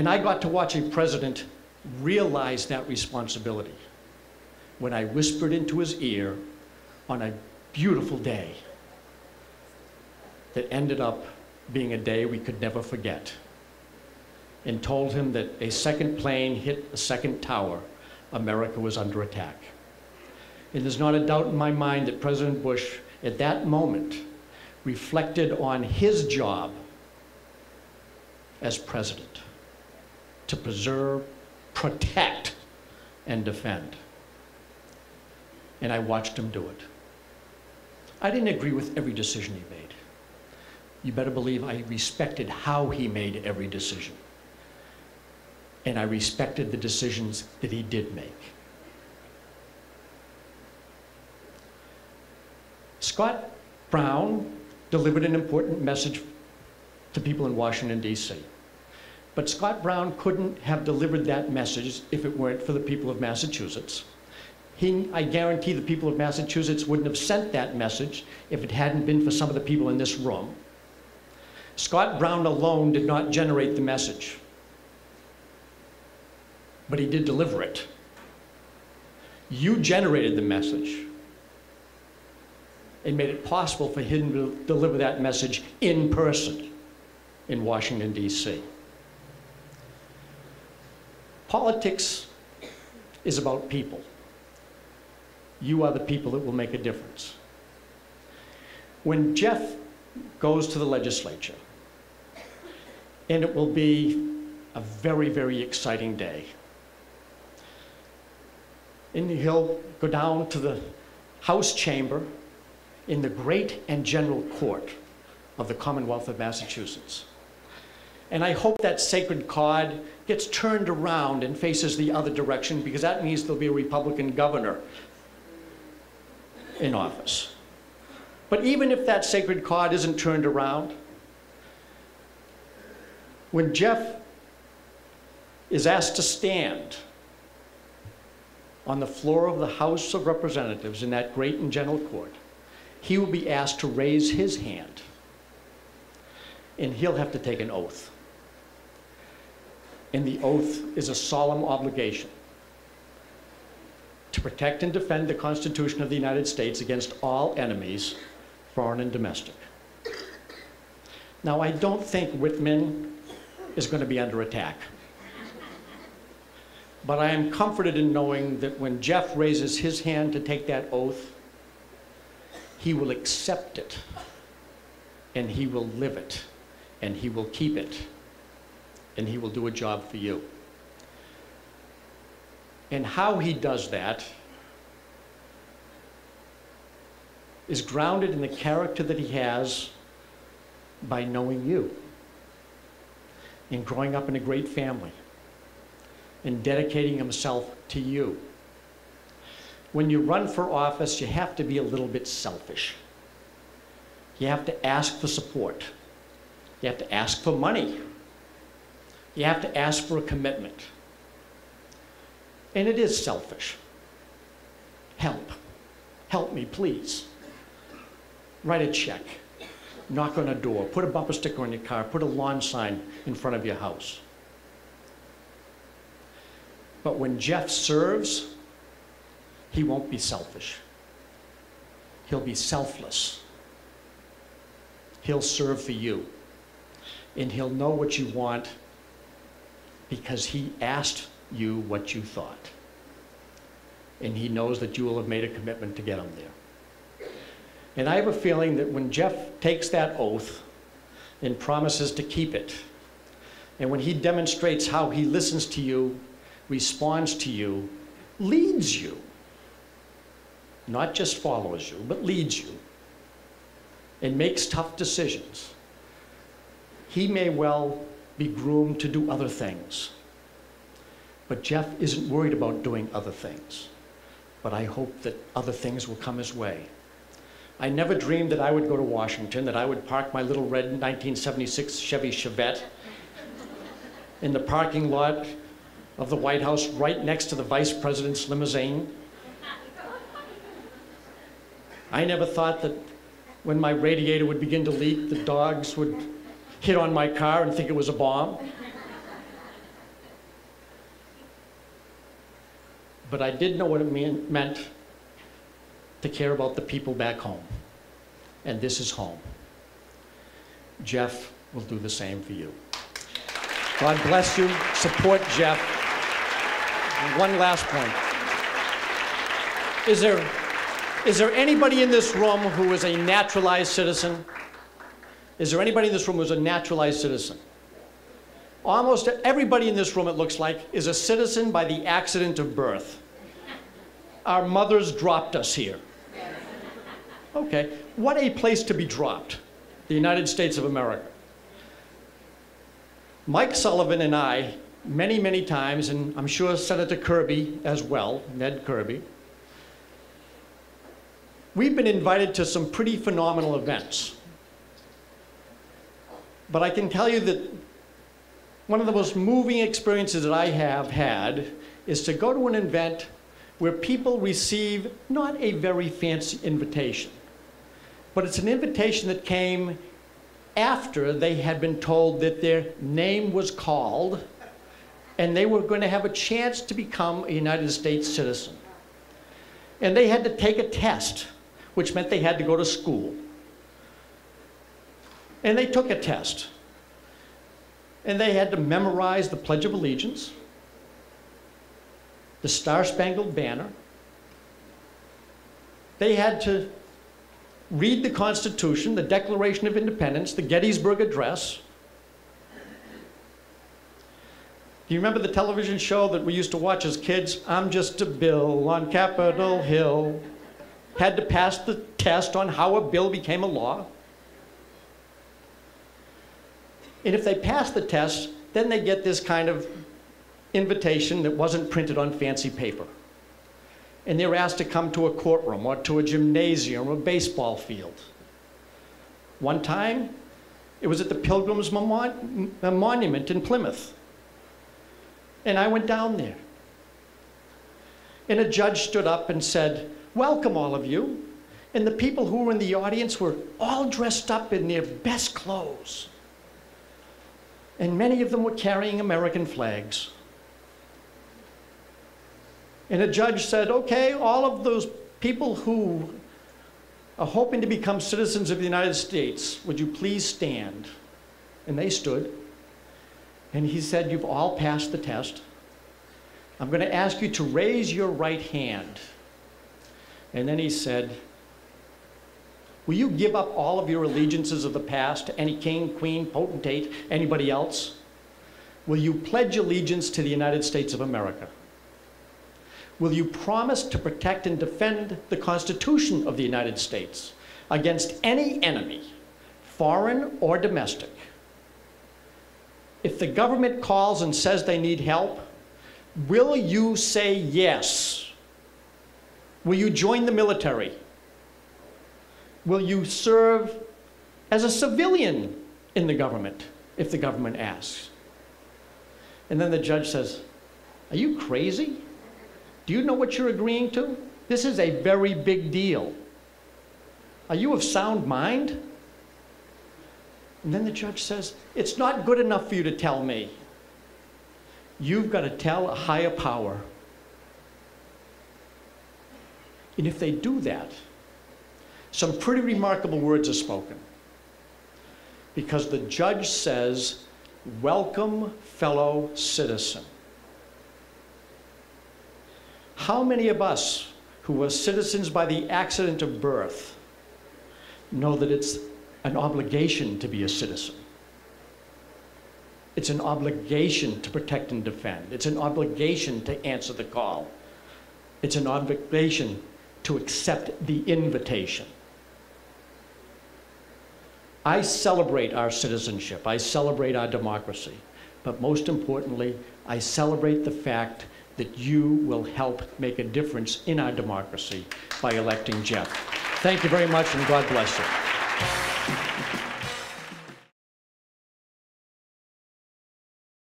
And I got to watch a president realize that responsibility when I whispered into his ear on a beautiful day that ended up being a day we could never forget, and told him that a second plane hit a second tower, America was under attack. And there's not a doubt in my mind that President Bush, at that moment, reflected on his job as president to preserve, protect, and defend. And I watched him do it. I didn't agree with every decision he made. You better believe I respected how he made every decision. And I respected the decisions that he did make. Scott Brown delivered an important message to people in Washington, D.C. But Scott Brown couldn't have delivered that message if it weren't for the people of Massachusetts. I guarantee the people of Massachusetts wouldn't have sent that message if it hadn't been for some of the people in this room. Scott Brown alone did not generate the message, but he did deliver it. You generated the message and made it possible for him to deliver that message in person in Washington, D.C. Politics is about people. You are the people that will make a difference. When Geoff goes to the legislature, and it will be a very, very exciting day, and he'll go down to the House chamber in the Great and General Court of the Commonwealth of Massachusetts. And I hope that sacred card gets turned around and faces the other direction, because that means there'll be a Republican governor in office. But even if that sacred card isn't turned around, when Geoff is asked to stand on the floor of the House of Representatives in that Great and General Court, he will be asked to raise his hand, and he'll have to take an oath. And the oath is a solemn obligation to protect and defend the Constitution of the United States against all enemies, foreign and domestic. Now, I don't think Whitman is going to be under attack. But I am comforted in knowing that when Geoff raises his hand to take that oath, he will accept it, and he will live it, and he will keep it, and he will do a job for you. And how he does that is grounded in the character that he has by knowing you, and growing up in a great family, and dedicating himself to you. When you run for office, you have to be a little bit selfish. You have to ask for support. You have to ask for money. You have to ask for a commitment. And it is selfish. Help. Help me, please. Write a check. Knock on a door. Put a bumper sticker on your car. Put a lawn sign in front of your house. But when Geoff serves, he won't be selfish. He'll be selfless. He'll serve for you. And he'll know what you want because he asked you what you thought. And he knows that you will have made a commitment to get him there. And I have a feeling that when Geoff takes that oath and promises to keep it, and when he demonstrates how he listens to you, responds to you, leads you, not just follows you, but leads you, and makes tough decisions, he may well be groomed to do other things. But Geoff isn't worried about doing other things. But I hope that other things will come his way. I never dreamed that I would go to Washington, that I would park my little red 1976 Chevy Chevette in the parking lot of the White House right next to the Vice President's limousine. I never thought that when my radiator would begin to leak, the dogs would hit on my car and think it was a bomb. but I did know what it meant to care about the people back home. And this is home. Geoff will do the same for you. God bless you. Support Geoff. One last point. Is there anybody in this room who is a naturalized citizen? Is there anybody in this room who is a naturalized citizen? Almost everybody in this room, it looks like, is a citizen by the accident of birth. Our mothers dropped us here. Okay, what a place to be dropped, the United States of America. Mike Sullivan and I, many, many times, and I'm sure Senator Kirby as well, Ned Kirby, we've been invited to some pretty phenomenal events. But I can tell you that one of the most moving experiences that I have had is to go to an event where people receive not a very fancy invitation, but it's an invitation that came after they had been told that their name was called and they were going to have a chance to become a United States citizen. And they had to take a test, which meant they had to go to school. And they took a test. And they had to memorize the Pledge of Allegiance, the Star-Spangled Banner. They had to read the Constitution, the Declaration of Independence, the Gettysburg Address. Do you remember the television show that we used to watch as kids? I'm Just a Bill on Capitol Hill. Had to pass the test on how a bill became a law. And if they passed the test, then they get this kind of invitation that wasn't printed on fancy paper. And they're asked to come to a courtroom or to a gymnasium or a baseball field. One time, it was at the Pilgrims Monument in Plymouth. And I went down there. And a judge stood up and said, "Welcome, all of you." And the people who were in the audience were all dressed up in their best clothes. And many of them were carrying American flags. And a judge said, "Okay, all of those people who are hoping to become citizens of the United States, would you please stand?" And they stood. And he said, "You've all passed the test. I'm going to ask you to raise your right hand." And then he said, "Will you give up all of your allegiances of the past to any king, queen, potentate, anybody else? Will you pledge allegiance to the United States of America? Will you promise to protect and defend the Constitution of the United States against any enemy, foreign or domestic? If the government calls and says they need help, will you say yes? Will you join the military? Will you serve as a civilian in the government if the government asks?" And then the judge says, "Are you crazy? Do you know what you're agreeing to? This is a very big deal. Are you of sound mind?" And then the judge says, "It's not good enough for you to tell me. You've got to tell a higher power." And if they do that, some pretty remarkable words are spoken. Because the judge says, "Welcome, fellow citizen." How many of us who are citizens by the accident of birth know that it's an obligation to be a citizen? It's an obligation to protect and defend. It's an obligation to answer the call. It's an obligation to accept the invitation. I celebrate our citizenship. I celebrate our democracy. But most importantly, I celebrate the fact that you will help make a difference in our democracy by electing Geoff. Thank you very much, and God bless you.